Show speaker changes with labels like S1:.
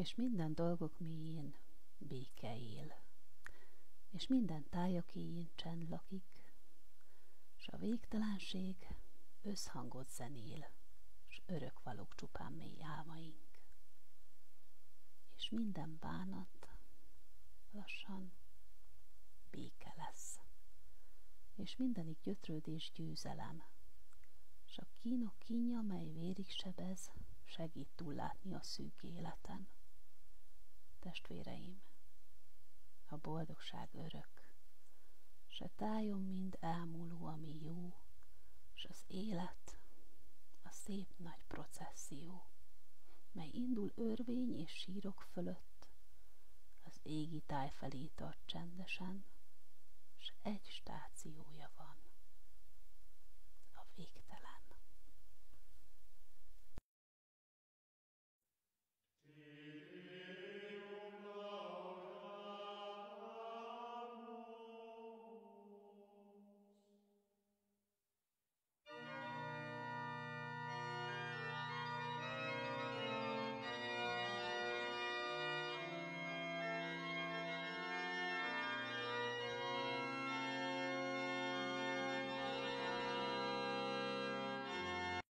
S1: és minden dolgok mélyén béke él, és minden tájak éjjén csend lakik, s a végtelenség összhangot zenél, s örök valók csupán mély álmaink, és minden bánat lassan béke lesz, és mindenik gyötrődés győzelem, s a kínok kínja, mely vérig sebez, segít túllátni a szűk életen. Testvéreim, a boldogság örök, se tájon mind elmúló, ami jó, s az élet a szép nagy processzió, mely indul örvény és sírok fölött, az égi táj felé tart csendesen, s egy stációja van.